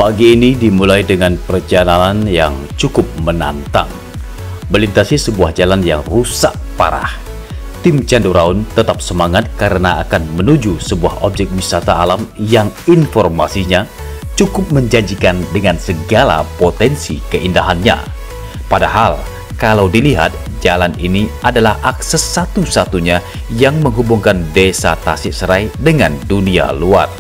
Pagi ini dimulai dengan perjalanan yang cukup menantang. Melintasi sebuah jalan yang rusak parah. Tim Candu Raun tetap semangat karena akan menuju sebuah objek wisata alam yang informasinya cukup menjanjikan dengan segala potensi keindahannya. Padahal, kalau dilihat, jalan ini adalah akses satu-satunya yang menghubungkan desa Tasikserai dengan dunia luar.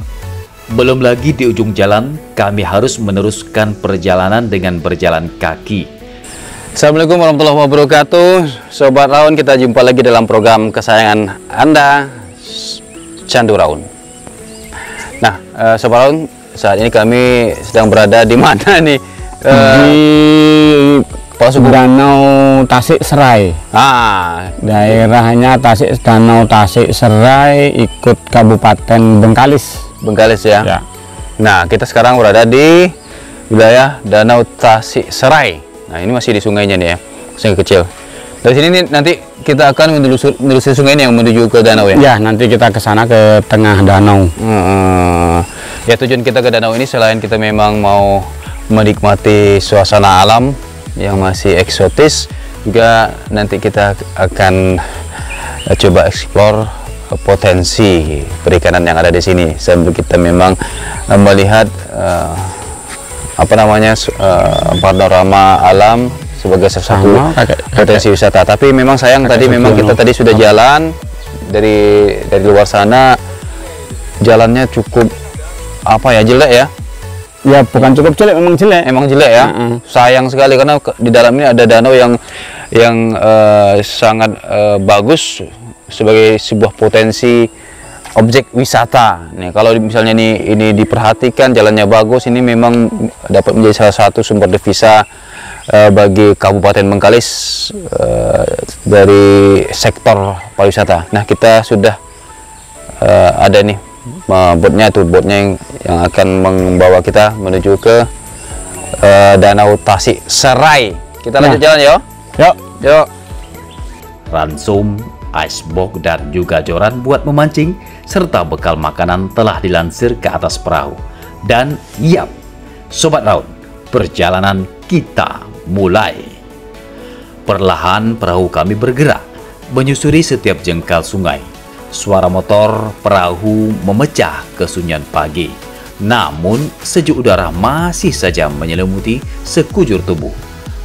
Belum lagi di ujung jalan, kami harus meneruskan perjalanan dengan berjalan kaki. Assalamualaikum warahmatullahi wabarakatuh. Sobat Raun, kita jumpa lagi dalam program kesayangan Anda, Candu Raun. Nah, Sobat Raun, saat ini kami sedang berada di mana nih? Di Danau Tasikserai. Daerahnya Danau Tasikserai, ikut Kabupaten Bengkalis. Bengkalis ya? Ya. Nah, kita sekarang berada di wilayah Danau Tasikserai. Nah, ini masih di sungainya nih ya, sungai kecil. Dari sini nih, nanti kita akan menelusuri sungai ini yang menuju ke danau ya? Ya, nanti kita ke sana ke tengah danau. Ya, tujuan kita ke danau ini selain kita memang mau menikmati suasana alam yang masih eksotis, juga nanti kita akan coba eksplor potensi perikanan yang ada di sini sambil kita memang melihat panorama alam sebagai salah satu potensi wisata. Tapi memang sayang tadi memang kita tadi sudah jalan dari luar sana, jalannya cukup jelek ya. Ya, bukan cukup jelek, emang jelek ya. Sayang sekali karena di dalam ini ada danau yang sangat bagus sebagai sebuah potensi objek wisata. Nih, kalau misalnya ini diperhatikan, jalannya bagus, ini memang dapat menjadi salah satu sumber devisa bagi Kabupaten Bengkalis dari sektor pariwisata. Nah, kita sudah ada nih botnya yang akan membawa kita menuju ke Danau Tasikserai. Kita lanjut jalan ya. Yuk. Ransum, icebox, dan juga joran buat memancing, serta bekal makanan telah dilansir ke atas perahu. Dan yap, Sobat Raun, perjalanan kita mulai. Perlahan perahu kami bergerak, menyusuri setiap jengkal sungai. Suara motor perahu memecah kesunyian pagi. Namun, sejuk udara masih saja menyelimuti sekujur tubuh.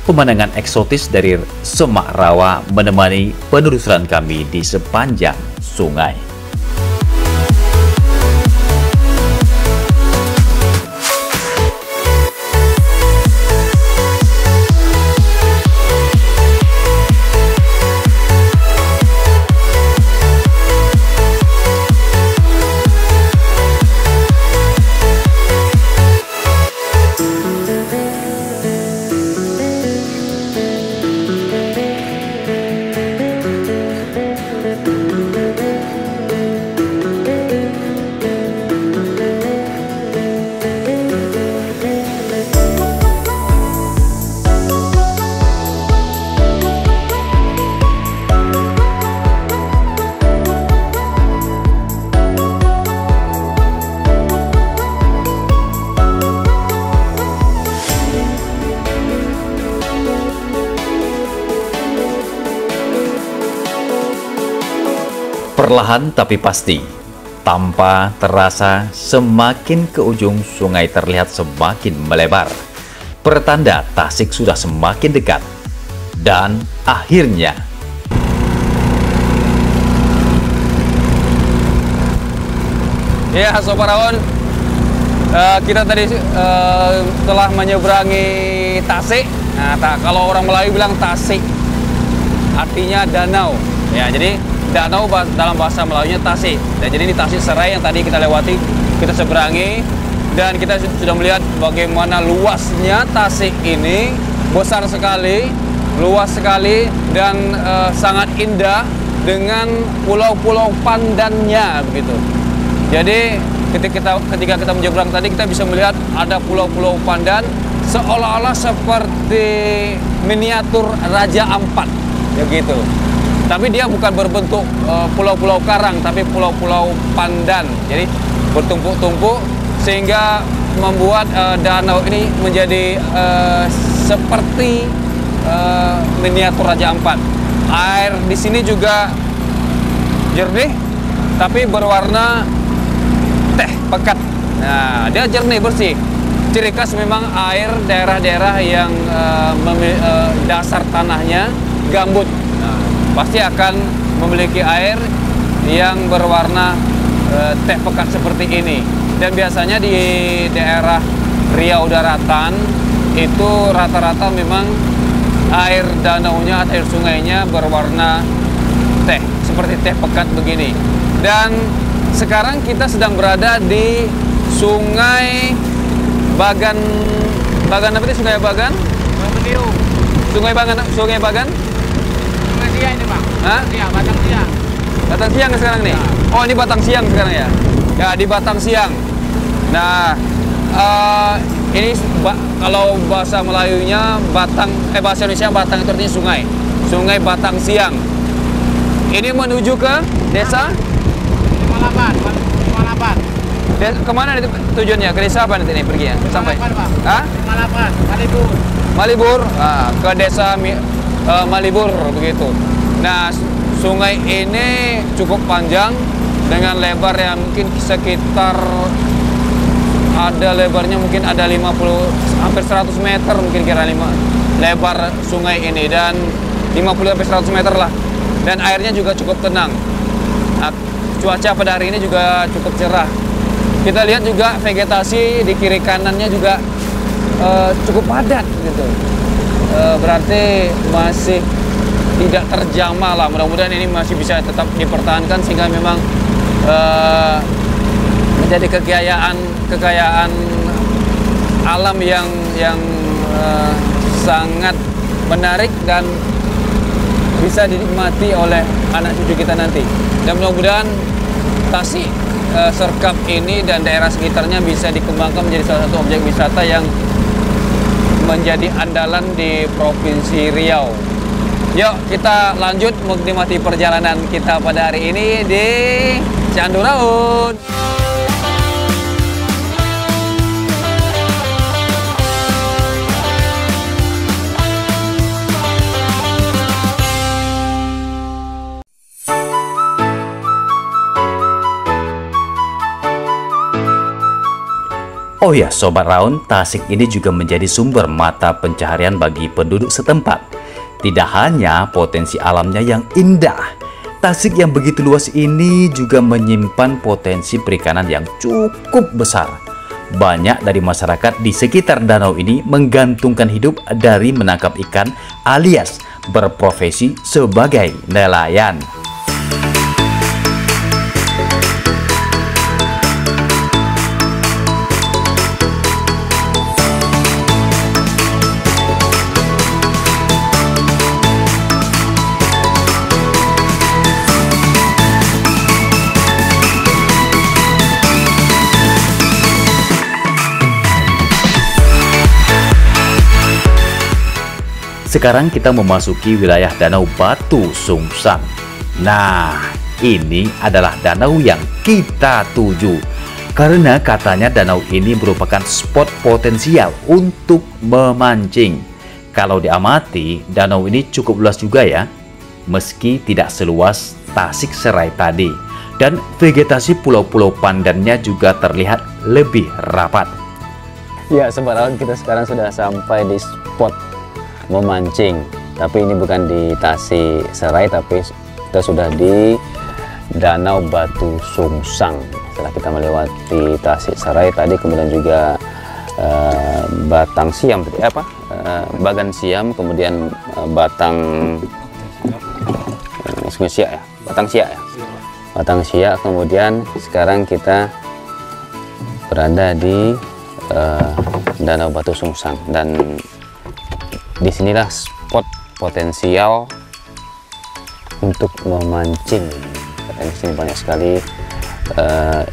Pemandangan eksotis dari semak rawa menemani penelusuran kami di sepanjang sungai. Perlahan tapi pasti, tanpa terasa, semakin ke ujung sungai terlihat semakin melebar. Pertanda Tasik sudah semakin dekat. Dan akhirnya, ya Sobat Raun, kita tadi telah menyeberangi Tasik. Nah, kalau orang Melayu bilang Tasik, artinya danau. Ya, jadi danau dalam bahasa Melayunya Tasik. Dan jadi ini Tasikserai yang tadi kita lewati, kita seberangi, dan kita sudah melihat bagaimana luasnya Tasik ini, besar sekali, luas sekali, dan sangat indah dengan pulau-pulau pandannya begitu. Jadi ketika kita menyeberang tadi, kita bisa melihat ada pulau-pulau pandan seolah-olah seperti miniatur Raja Ampat, ya gitu. Tapi dia bukan berbentuk pulau-pulau karang, tapi pulau-pulau pandan. Jadi bertumpuk-tumpuk sehingga membuat danau ini menjadi seperti miniatur Raja Ampat. Air di sini juga jernih, tapi berwarna teh pekat. Nah, dia jernih bersih. Ciri khas memang air daerah-daerah yang dasar tanahnya gambut. Nah, pasti akan memiliki air yang berwarna teh pekat seperti ini. Dan biasanya di daerah Riau Daratan itu rata-rata memang air danaunya, air sungainya berwarna teh, seperti teh pekat begini. Dan sekarang kita sedang berada di Sungai Bagan. Bagan apa itu? Sungai Bagan? Sungai Bagan. Sungai Bagan? Sungai Siang ini, Bang. Hah? Iya, Batang Siang. Batang Siang sekarang nih? Oh, ini Batang Siang sekarang ya? Ya, di Batang Siang. Nah, ini kalau bahasa Melayunya bahasa Indonesia Batang itu artinya sungai. Sungai Batang Siang. Ini menuju ke desa 58. Kemana itu tujuannya? Ke desa apa nanti nih perginya? Sampai? 58, Bang. Hah? 58, Malibur. Malibur. Nah, ke desa Malibur begitu. Nah, sungai ini cukup panjang dengan lebar yang mungkin sekitar ada lebarnya mungkin ada 50 hampir 100 meter mungkin kira lebar sungai ini, dan 50 sampai 100 meter lah. Dan airnya juga cukup tenang. Nah, cuaca pada hari ini juga cukup cerah. Kita lihat juga vegetasi di kiri kanannya juga cukup padat gitu. Berarti masih tidak terjamah lah. Mudah-mudahan ini masih bisa tetap dipertahankan sehingga memang menjadi kekayaan alam yang sangat menarik dan bisa dinikmati oleh anak cucu kita nanti. Dan mudah-mudahan Tasik Serkap ini dan daerah sekitarnya bisa dikembangkan menjadi salah satu objek wisata yang menjadi andalan di Provinsi Riau. Yuk kita lanjut menikmati perjalanan kita pada hari ini di Candu Raun. Oh ya, Sobat Raun, Tasik ini juga menjadi sumber mata pencaharian bagi penduduk setempat. Tidak hanya potensi alamnya yang indah, Tasik yang begitu luas ini juga menyimpan potensi perikanan yang cukup besar. Banyak dari masyarakat di sekitar danau ini menggantungkan hidup dari menangkap ikan alias berprofesi sebagai nelayan. Sekarang kita memasuki wilayah Danau Batu Sungsang. Nah, ini adalah danau yang kita tuju. Karena katanya danau ini merupakan spot potensial untuk memancing. Kalau diamati, danau ini cukup luas juga ya. Meski tidak seluas Tasik Serai tadi. Dan vegetasi pulau-pulau pandannya juga terlihat lebih rapat. Ya, Sobat Raun, kita sekarang sudah sampai di spot memancing, tapi ini bukan di Tasik Serai, tapi kita sudah di Danau Batu Sungsang. Setelah kita melewati Tasik Serai tadi, kemudian juga Batang Siam, Bagan Siam, kemudian Batang Sungai Siak ya, Batang Siak ya, Batang Siak. Kemudian sekarang kita berada di Danau Batu Sungsang, dan disinilah spot potensial untuk memancing. Karena di sini banyak sekali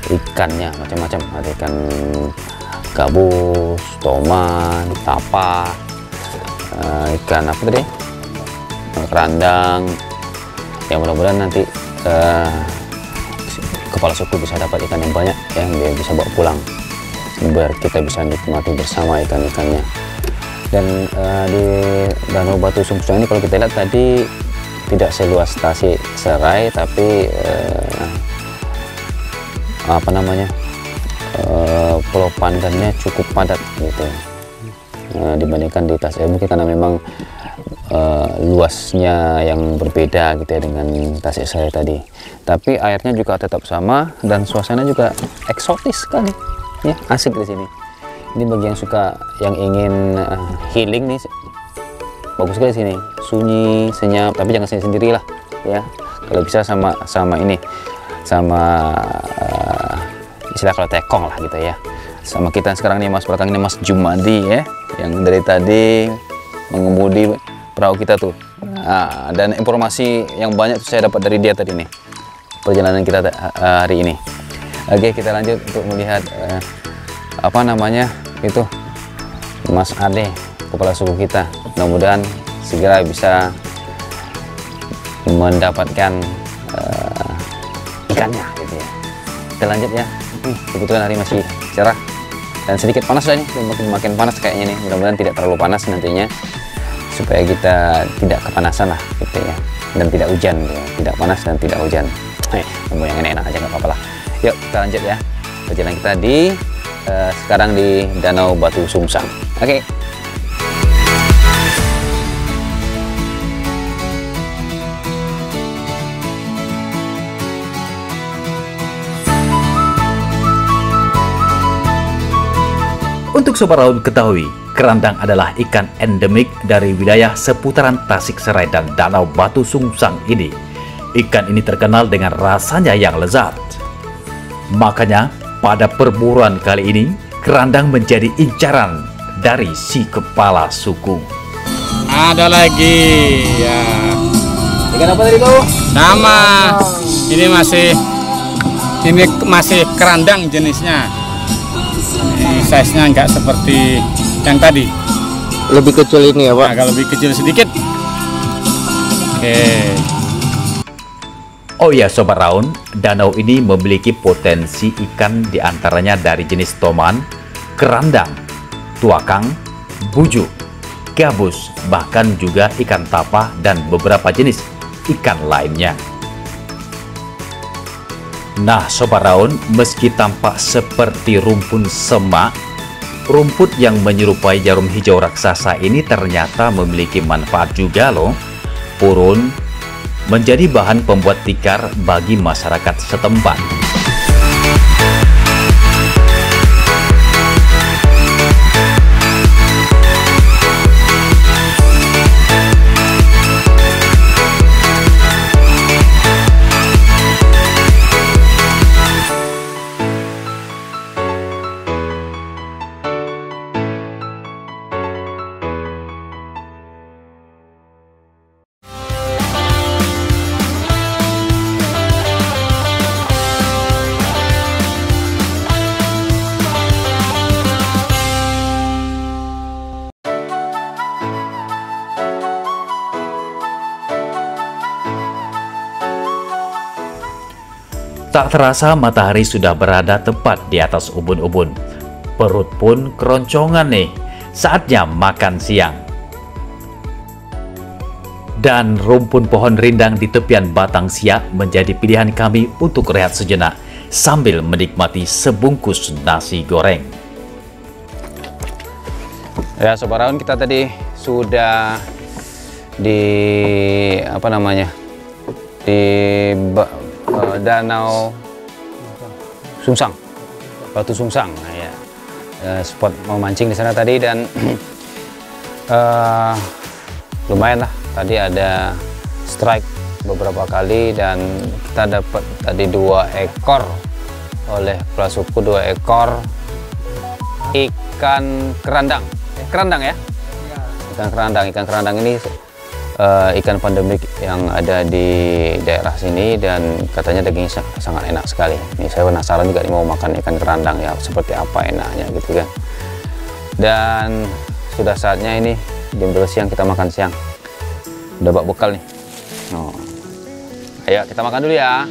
ikannya, macam-macam. Ada ikan gabus, toman, tapa, ikan apa tadi? Kerandang. Ya, mudah-mudahan nanti kepala suku bisa dapat ikan yang banyak yang dia bisa bawa pulang. biar kita bisa nikmati bersama ikan-ikannya. Dan di Danau Batu Sungsang ini kalau kita lihat tadi tidak seluas Tasik Serai, tapi pulau pandannya cukup padat gitu dibandingkan di Tasik. Mungkin karena memang luasnya yang berbeda gitu ya dengan Tasik Serai tadi, tapi airnya juga tetap sama dan suasana juga eksotis sekali ya, asik di sini. Ini bagi yang suka, yang ingin healing nih, bagus sekali sini, sunyi, senyap, tapi jangan sendiri lah ya, kalau bisa sama istilah kalau tekong lah gitu ya, sama kita sekarang nih Mas belakang ini Mas Jumadi ya, yang dari tadi mengemudi perahu kita tuh. Nah, dan informasi yang banyak saya dapat dari dia tadi nih, perjalanan kita hari ini. Oke, kita lanjut untuk melihat itu Mas Ade, kepala suku kita. Mudah-mudahan segera bisa mendapatkan ikannya gitu ya. Kita lanjut ya. Kebetulan hari masih cerah dan sedikit panas lah nih, makin panas kayaknya nih. Mudah-mudahan tidak terlalu panas nantinya, supaya kita tidak kepanasan lah gitu ya, dan tidak hujan ya. Tidak panas dan tidak hujan. Ngomong yang enak aja nggak apa-apa lah. Yuk kita lanjut ya perjalanan kita di sekarang di Danau Batu Sungsang. Oke. Untuk Sobat Raun ketahui, kerandang adalah ikan endemik dari wilayah seputaran Tasik Serai dan Danau Batu Sungsang ini. Ikan ini terkenal dengan rasanya yang lezat. Makanya, pada perburuan kali ini, kerandang menjadi incaran dari si kepala suku. Ada lagi ya. Ikan apa tadi tuh? Sama. Ini masih kerandang jenisnya. Size-nya nggak seperti yang tadi. Lebih kecil ini ya Pak? Agak lebih kecil sedikit. Oke. Oh ya Sobat Raun, danau ini memiliki potensi ikan diantaranya dari jenis toman, kerandang, tuakang, buju, gabus, bahkan juga ikan tapa dan beberapa jenis ikan lainnya. Nah Sobat Raun, meski tampak seperti rumpun semak, rumput yang menyerupai jarum hijau raksasa ini ternyata memiliki manfaat juga loh. Purun menjadi bahan pembuat tikar bagi masyarakat setempat. Tak terasa matahari sudah berada tepat di atas ubun-ubun. Perut pun keroncongan nih, saatnya makan siang. Dan rumpun pohon rindang di tepian batang siak menjadi pilihan kami untuk rehat sejenak sambil menikmati sebungkus nasi goreng. Ya Sobat Raun, kita tadi sudah di Danau Sungsang, Batu Sungsang, nah, ya. Spot memancing di sana tadi, dan lumayan lah. Tadi ada strike beberapa kali dan kita dapat tadi 2 ekor oleh kepala suku, 2 ekor ikan kerandang. Kerandang ya? Ikan kerandang. Ikan kerandang ini ikan pandemik yang ada di daerah sini dan katanya dagingnya sangat enak sekali. Ini saya penasaran juga nih mau makan ikan kerandang ya, seperti apa enaknya gitu kan. Dan sudah saatnya ini jam 12 siang kita makan siang. Udah bawa bekal nih. Oh. Ayo kita makan dulu ya.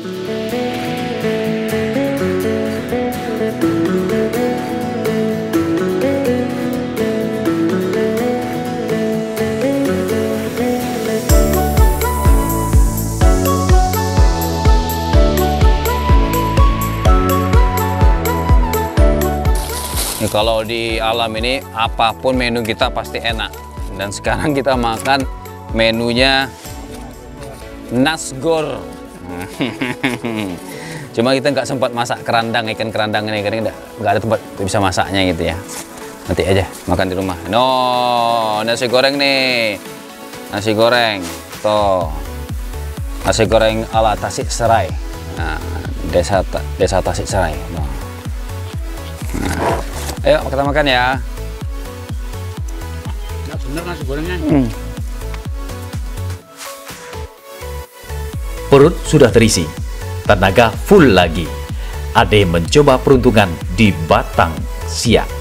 Ini kalau di alam ini apapun menu kita pasti enak. Dan sekarang kita makan menunya nasgor. Cuma kita nggak sempat masak kerandang, ikan kerandang ini karena nggak ada tempat bisa masaknya gitu ya. Nanti aja makan di rumah. No, nasi goreng nih, nasi goreng. Tuh, nasi goreng ala Tasik Serai. Nah, desa Tasik Serai. No. Nah, ayo kita makan ya. Nggak bener nasi gorengnya. Perut sudah terisi, tenaga full lagi. Ade mencoba peruntungan di Batang Siak.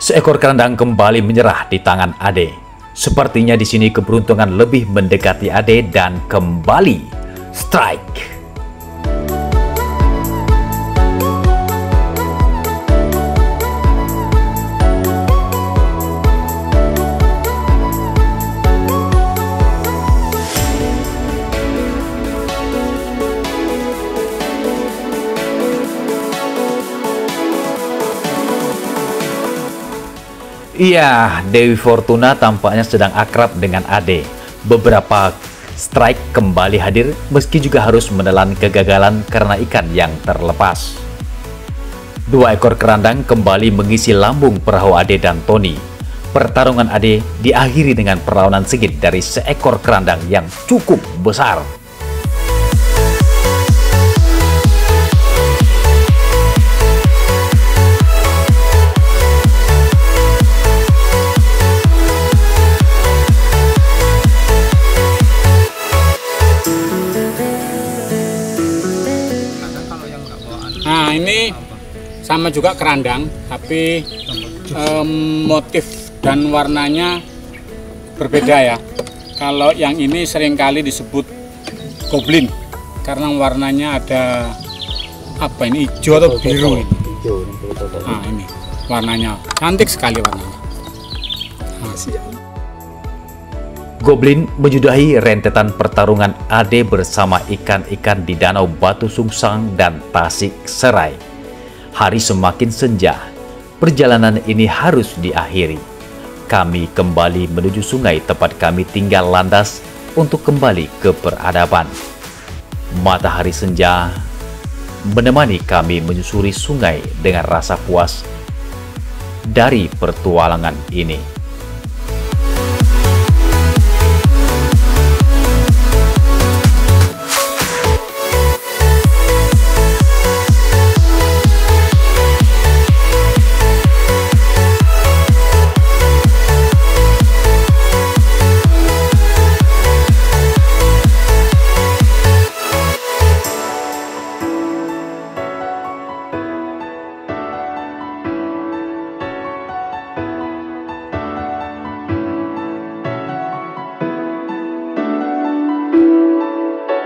Seekor kerandang kembali menyerah di tangan Ade. Sepertinya di sini keberuntungan lebih mendekati Ade dan kembali strike. Iya, Dewi Fortuna tampaknya sedang akrab dengan Ade. Beberapa strike kembali hadir meski juga harus menelan kegagalan karena ikan yang terlepas. 2 ekor kerandang kembali mengisi lambung perahu Ade dan Tony. Pertarungan Ade diakhiri dengan perlawanan sengit dari seekor kerandang yang cukup besar. Nah ini sama juga kerandang, tapi motif dan warnanya berbeda ya. Kalau yang ini seringkali disebut goblin karena warnanya ada apa ini, hijau atau biru ini. Nah ini warnanya cantik sekali warnanya. Goblin menyudahi rentetan pertarungan Ade bersama ikan-ikan di Danau Batu Sungsang dan Tasik Serai. Hari semakin senja, perjalanan ini harus diakhiri. Kami kembali menuju sungai tempat kami tinggal landas untuk kembali ke peradaban. Matahari senja menemani kami menyusuri sungai dengan rasa puas dari petualangan ini.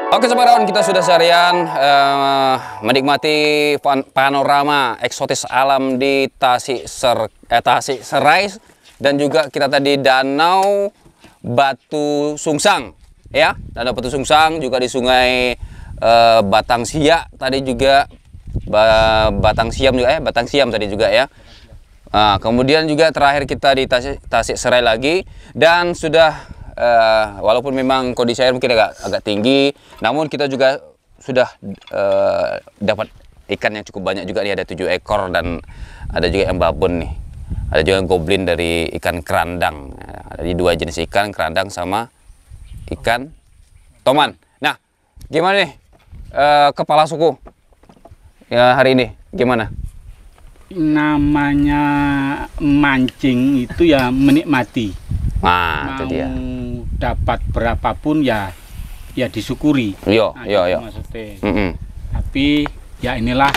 Oke Sobat Rawan, kita sudah seharian menikmati panorama eksotis alam di Tasik Serai dan juga kita tadi Danau Batu Sungsang ya, Danau Batu Sungsang juga di Sungai Batang Siak tadi juga Batang Siam juga Batang Siam tadi juga ya. Nah, kemudian juga terakhir kita di Tasik Serai lagi dan sudah walaupun memang kondisi air mungkin agak tinggi, namun kita juga sudah dapat ikan yang cukup banyak juga nih, ada 7 ekor dan ada juga yang babon nih, ada juga yang goblin dari ikan kerandang, ada 2 jenis ikan, kerandang sama ikan toman. Nah, gimana nih kepala suku ya hari ini, gimana? Namanya mancing itu ya menikmati. Nah, itu dia. Dapat berapapun ya disyukuri. Yo. Maksudnya. Tapi ya inilah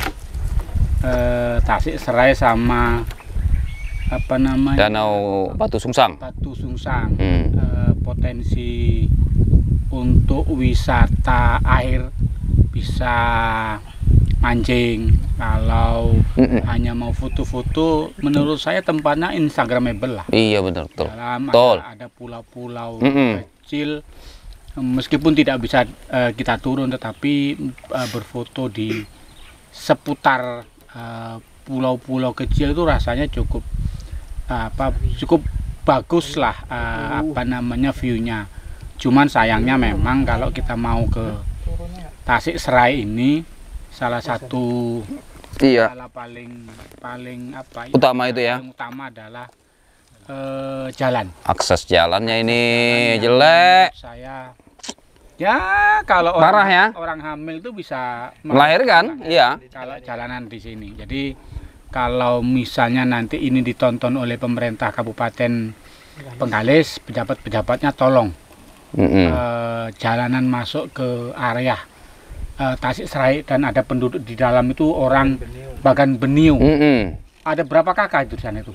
Tasik Serai sama apa namanya, Danau Batu Sungsang. Batu Sungsang. Potensi untuk wisata air bisa mancing. Kalau hanya mau foto-foto, menurut saya tempatnya instagramable lah. Iya benar, betul. Dalam Betul. ada pulau-pulau kecil, meskipun tidak bisa kita turun, tetapi berfoto di seputar pulau-pulau kecil itu rasanya cukup cukup bagus lah, apa namanya, view-nya. Cuman sayangnya memang kalau kita mau ke Tasik Serai ini, salah satu salah paling apa ya, utama itu ya, yang utama adalah jalan. akses jalannya ini jelek. Saya ya kalau Parah ya. orang hamil itu bisa Melahirkan, iya. kalau jalanan di sini. Jadi kalau misalnya nanti ini ditonton oleh pemerintah Kabupaten Bengkalis, pejabat-pejabatnya tolong jalanan masuk ke area Tasik Serai, dan ada penduduk di dalam itu orang Bagan Beniu. Ada berapa kakak itu di sana itu?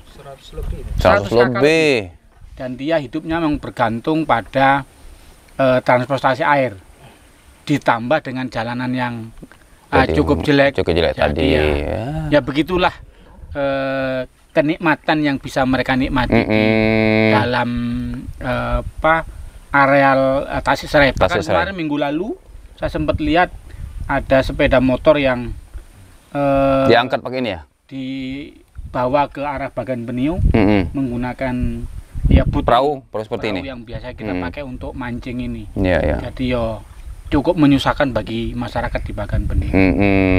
100 lebih. Dan dia hidupnya memang bergantung pada transportasi air, ditambah dengan jalanan yang cukup jelek. Jadi tadi. Ya begitulah kenikmatan yang bisa mereka nikmati di dalam areal Tasik Serai. Bahkan kemarin minggu lalu saya sempat lihat ada sepeda motor yang diangkat pakai ini ya, dibawa ke arah Bagan Beniu menggunakan ya perahu seperti ini yang biasa kita pakai untuk mancing ini. Jadi yo cukup menyusahkan bagi masyarakat di Bagan Beniu.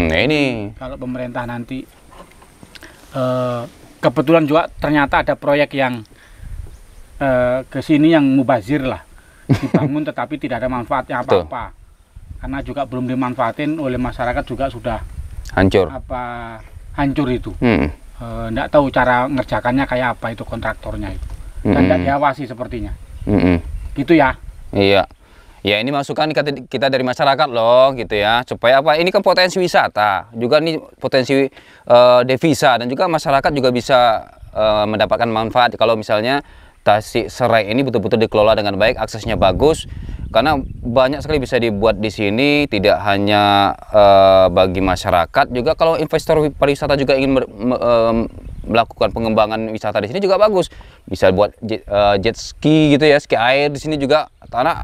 Nah ini kalau pemerintah nanti kebetulan juga ternyata ada proyek yang ke sini yang mubazir lah, dibangun tetapi tidak ada manfaatnya apa-apa. Karena juga belum dimanfaatin oleh masyarakat, juga sudah hancur itu. Nggak tahu cara ngerjakannya kayak apa itu kontraktornya itu, dan nggak diawasi sepertinya. Gitu ya. Iya. Ya ini masukan kita dari masyarakat loh gitu ya, supaya apa, ini kan potensi wisata juga, nih potensi devisa, dan juga masyarakat juga bisa mendapatkan manfaat kalau misalnya Tasik Serai ini betul-betul dikelola dengan baik, aksesnya bagus, karena banyak sekali bisa dibuat di sini, tidak hanya bagi masyarakat, juga kalau investor pariwisata juga ingin melakukan pengembangan wisata di sini juga bagus, bisa buat jet ski gitu ya, ski air di sini juga, karena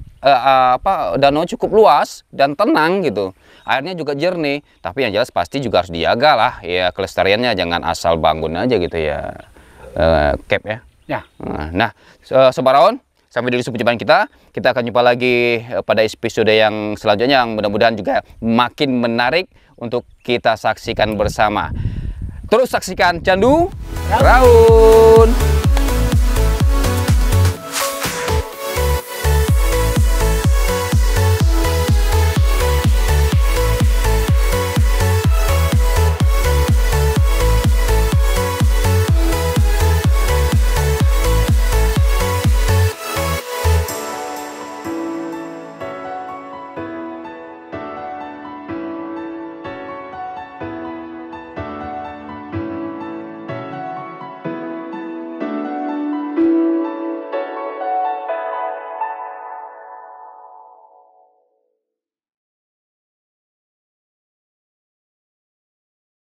danau cukup luas dan tenang gitu, airnya juga jernih, tapi yang jelas pasti juga harus dijaga lah ya kelestariannya, jangan asal bangun aja gitu ya, cap ya. Nah, Sobat Rawon, sampai di perjumpaan kita akan jumpa lagi pada episode yang selanjutnya, yang mudah-mudahan juga makin menarik untuk kita saksikan bersama. Terus saksikan Candu Rawon.